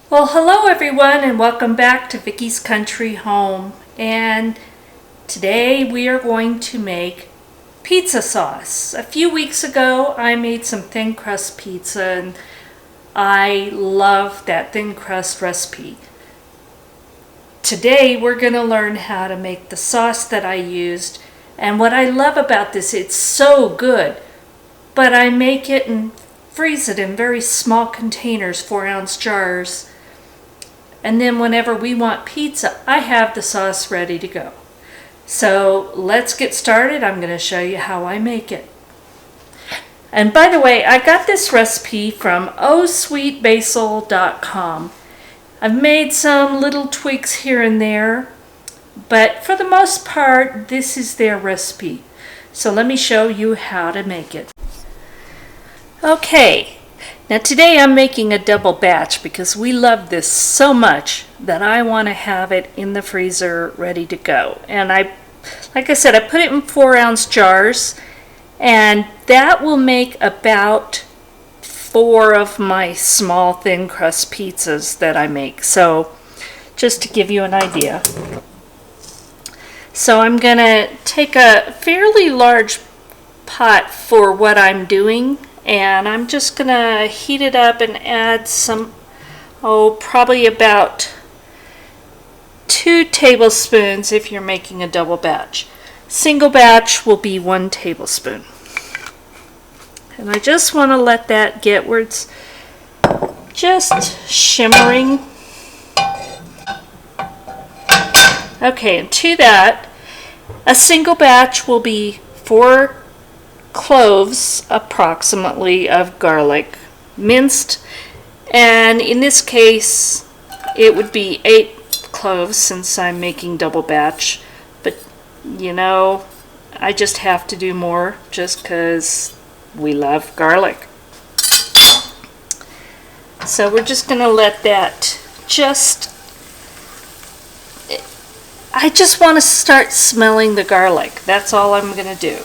Well, hello everyone and welcome back to Vickie's Country Home. And today we are going to make pizza sauce. A few weeks ago I made some thin crust pizza and I love that thin crust recipe. Today we're going to learn how to make the sauce that I used, and what I love about this, it's so good, but I make it and freeze it in very small containers, 4-ounce jars. And then whenever we want pizza, I have the sauce ready to go. So let's get started. I'm going to show you how I make it. And by the way, I got this recipe from ohsweetbasil.com. I've made some little tweaks here and there, but for the most part, this is their recipe. So let me show you how to make it. Okay. Now today I'm making a double batch because we love this so much that I want to have it in the freezer ready to go. And like I said, I put it in 4-ounce jars, and that will make about 4 of my small thin crust pizzas that I make. So just to give you an idea. So I'm going to take a fairly large pot for what I'm doing, and I'm just going to heat it up and add some, probably about 2 tablespoons if you're making a double batch. Single batch will be 1 tablespoon. And I just want to let that get where it's just shimmering. Okay, and to that, a single batch will be 4 cloves approximately of garlic, minced, and in this case it would be 8 cloves since I'm making double batch, but you know, I just have to do more just because we love garlic. So we're just going to let that I just want to start smelling the garlic. That's all I'm going to do.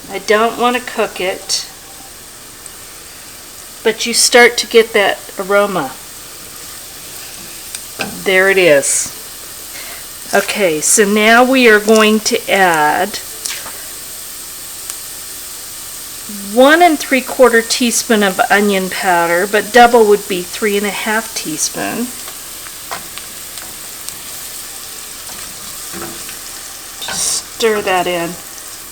I don't want to cook it, but you start to get that aroma. There it is. Okay, so now we are going to add 1 3/4 teaspoon of onion powder, but double would be 3½ teaspoon. Just stir that in.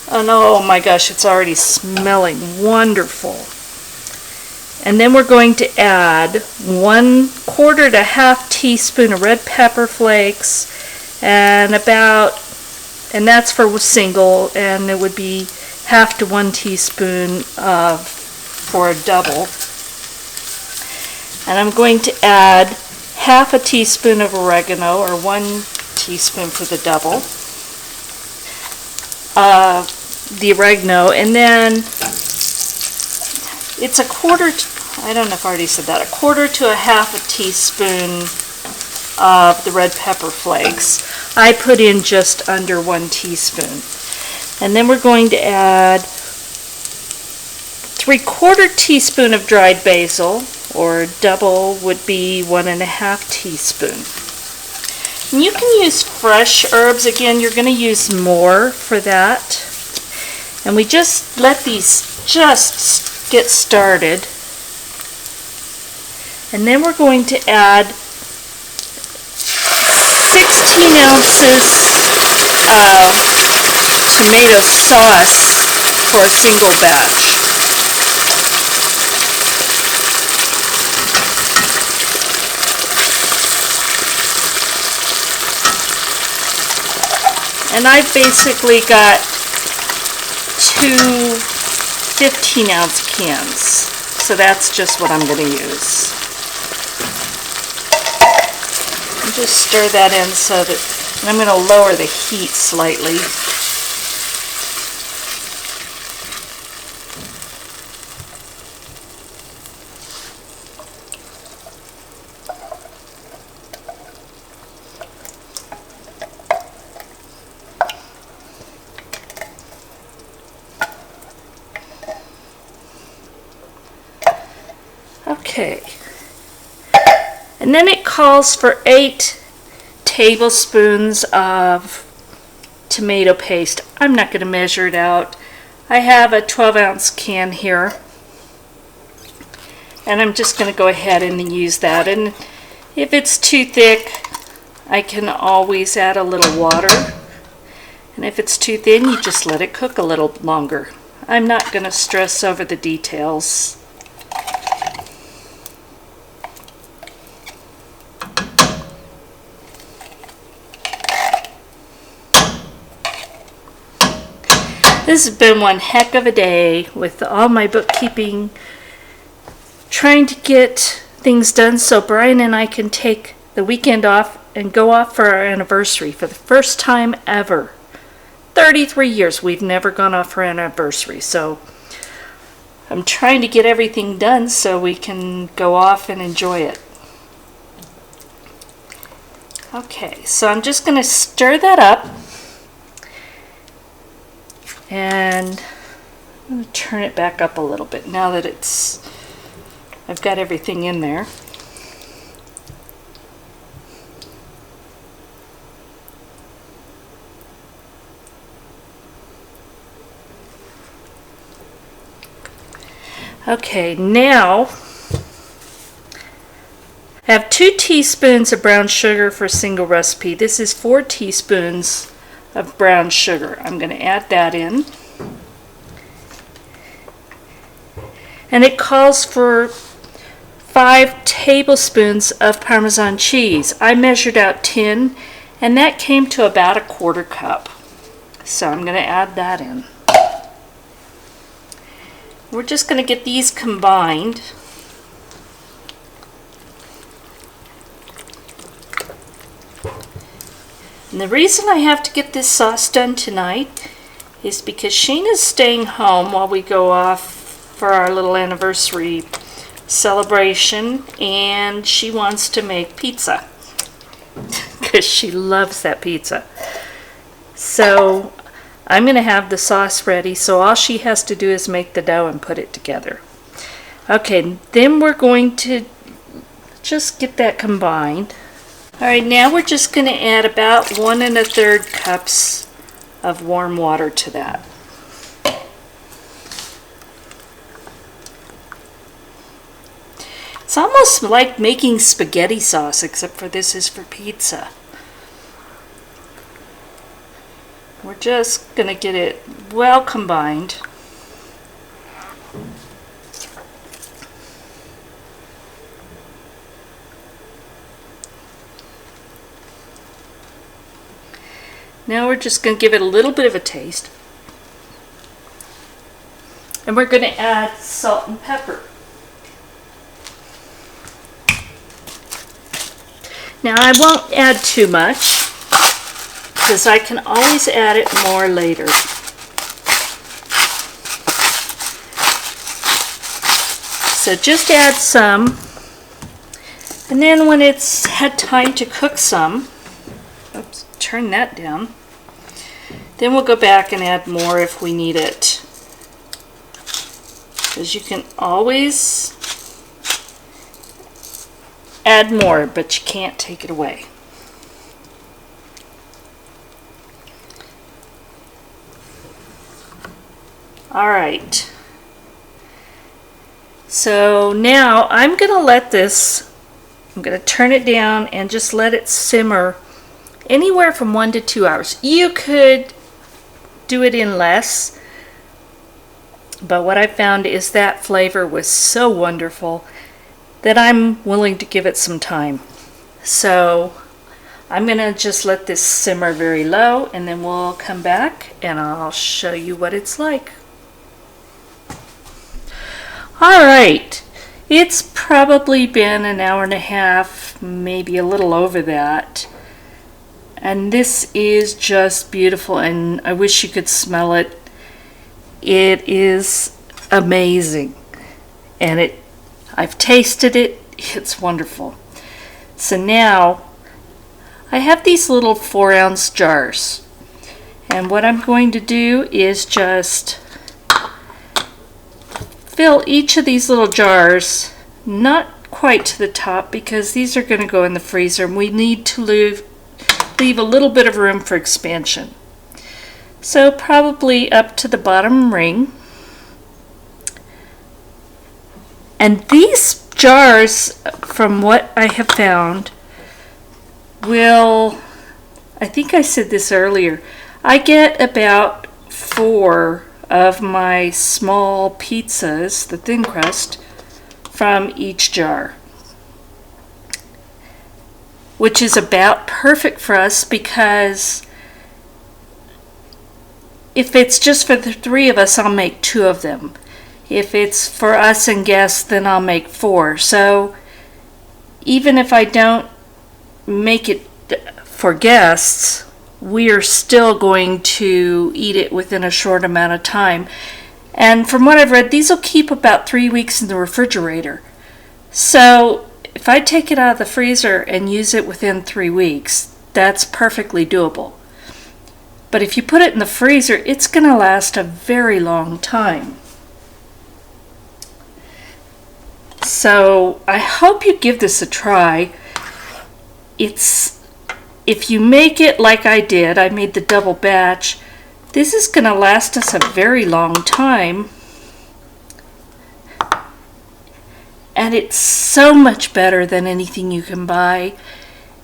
And oh my gosh, it's already smelling wonderful. And then we're going to add 1/4 to 1/2 teaspoon of red pepper flakes, and that's for single, and it would be 1/2 to 1 teaspoon for a double. And I'm going to add 1/2 teaspoon of oregano, or 1 teaspoon for the double. The oregano, and then it's I don't know if I already said that, 1/4 to 1/2 teaspoon of the red pepper flakes. I put in just under 1 teaspoon. And then we're going to add 3/4 teaspoon of dried basil, or double would be 1½ teaspoon. And you can use fresh herbs. Again, you're going to use more for that. And we just let these just get started. And then we're going to add 16 ounces of tomato sauce for a single batch. And I've basically got 2 15-ounce cans, so that's just what I'm going to use. And just stir that in so that, and I'm going to lower the heat slightly. Okay, And then it calls for 8 tablespoons of tomato paste. I'm not going to measure it out. I have a 12-ounce can here, and I'm just going to go ahead and use that. And if it's too thick, I can always add a little water. And if it's too thin, you just let it cook a little longer. I'm not going to stress over the details. This has been one heck of a day with all my bookkeeping, trying to get things done so Brian and I can take the weekend off and go off for our anniversary for the first time ever. 33 years we've never gone off for an anniversary, so I'm trying to get everything done so we can go off and enjoy it. Okay, so I'm just going to stir that up. And I'm going to turn it back up a little bit now that I've got everything in there. Okay, now I have 2 teaspoons of brown sugar for a single recipe. This is 4 teaspoons of brown sugar. I'm going to add that in. And it calls for 5 tablespoons of Parmesan cheese. I measured out 10, and that came to about a 1/4 cup. So I'm going to add that in. We're just going to get these combined. And the reason I have to get this sauce done tonight is because Sheena's staying home while we go off for our little anniversary celebration, and she wants to make pizza because she loves that pizza. So I'm going to have the sauce ready, so all she has to do is make the dough and put it together. Okay, then we're going to just get that combined. Alright, now we're just going to add about 1 1/3 cups of warm water to that. It's almost like making spaghetti sauce, except for this is for pizza. We're just going to get it well combined. Now we're just going to give it a little bit of a taste. And we're going to add salt and pepper. Now I won't add too much because I can always add it more later. So just add some, and then when it's had time to cook some, oops, turn that down, then we'll go back and add more if we need it. Because you can always add more, but you can't take it away. Alright, so now I'm going to let this, I'm going to turn it down and just let it simmer anywhere from 1 to 2 hours. You could do it in less, but what I found is that flavor was so wonderful that I'm willing to give it some time. So I'm going to just let this simmer very low, and then we'll come back and I'll show you what it's like. Alright, it's probably been an hour and a half, maybe a little over that. And this is just beautiful, and I wish you could smell it. It is amazing. And I've tasted it, it's wonderful. So now I have these little 4-ounce jars. And what I'm going to do is just fill each of these little jars, not quite to the top because these are going to go in the freezer and we need to leave a little bit of room for expansion. So probably up to the bottom ring. And these jars, from what I have found, will, I think I said this earlier, I get about 4 of my small pizzas, the thin crust, from each jar, which is about perfect for us because if it's just for the 3 of us, I'll make 2 of them. If it's for us and guests, then I'll make 4. So even if I don't make it for guests, we are still going to eat it within a short amount of time. And from what I've read, these will keep about 3 weeks in the refrigerator. So if I take it out of the freezer and use it within 3 weeks, that's perfectly doable. But if you put it in the freezer, it's going to last a very long time. So I hope you give this a try. If you make it like I did, I made the double batch, this is going to last us a very long time. And it's so much better than anything you can buy.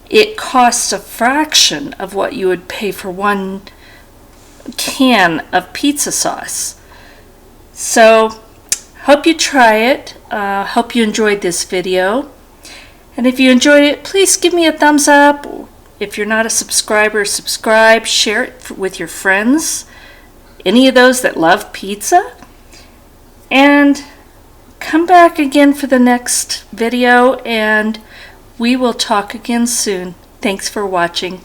It costs a fraction of what you would pay for 1 can of pizza sauce. So hope you try it. Hope you enjoyed this video. And if you enjoyed it, please give me a thumbs up. If you're not a subscriber, subscribe, share it with your friends, any of those that love pizza. And come back again for the next video, and we will talk again soon. Thanks for watching.